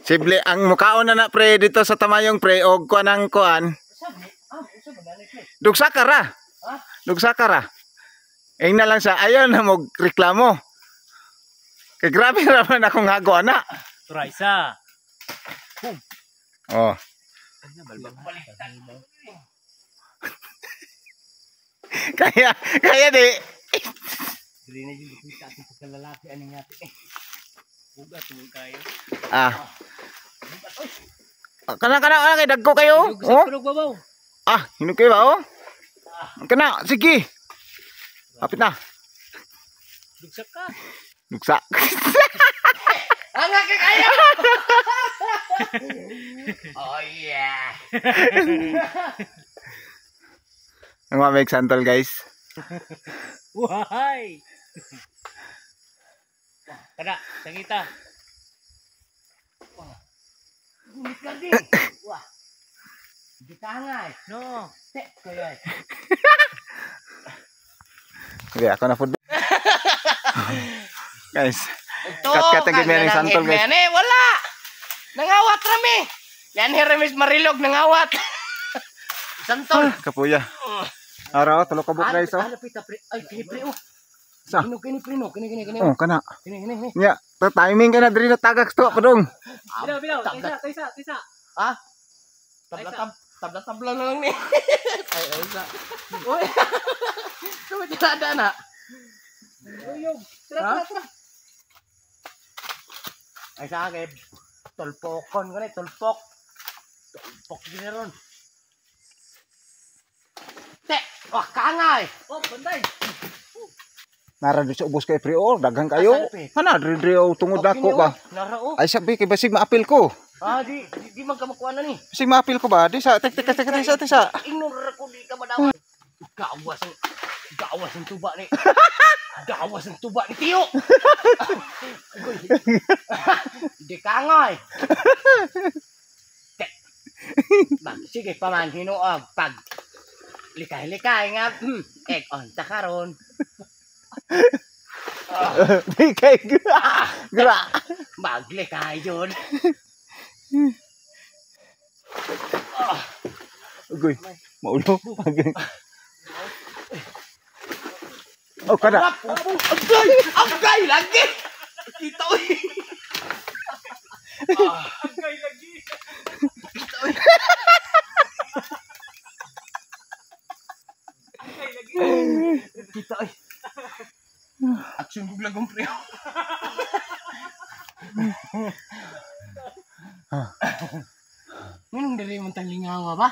Sible ang mukaon na pre dito sa Tamayong pre og kuan ang kuan. Dugsa ka ra. Dugsa ka ra. Na lang sa ayon na mo reklamo. Kay grabe ra man akong hago ana. Turaisa. Oh. Kaya di. Dili na yung kita sa pagkalalaki aning natin Bugat mo kayo. Kana kay dagko kayo. Oh. Hinug kayo ba oh? Kana, sige. Kapit na. Dugsak ka. Dugsa. Angga ka kayo. Oh yeah. Ang mga make santol guys. Why? Kada, sagita. Gumit ka di. Wah. Di tangay. No. Tek ko yan. Okay, ako na food. Guys. Kat ang gimana santol guys. Wala. Nangawat rami. Yan Remis Marilog nangawat. Santol. Kapuya. Araw, tulo ka buk guys oh. Ay, kini pre oh. Sa? Kini. Oh, kana. Kini. Ya, timing ka na diri na tagak to padung. Bilaw. Tisa. Ha? Tabla na lang ni. Ay, isa. Oy. Sumo tirada na. Uyog. Tara. Ay sa akin. Tulpokon ko ni, tulpok. Tulpok din ron. Wah, kangay. Oh, banday. Nara di sa ubos kay pre oh, daghang kayo. Kana diri tungod dako ba? Narao. Ay sabi kay basig maapil ko. Di man ka makuha na ni. Basig maapil ko ba? Di sa tek sa. Ignore ko di ka madawan. Gawas ang tuba ni. Gawas ang tuba ni Tiyo. Di kangay. Sige paman hinuog pag likay nga. Egg on ta karon. Di kay gra. Maglikay yun. Ugoy, maulo. Oh, kada. Agay lagi. Kita oy. Agay lagi. Kita oy. Kita oy. Action gugla gompre. Minong dali man talingawa ba?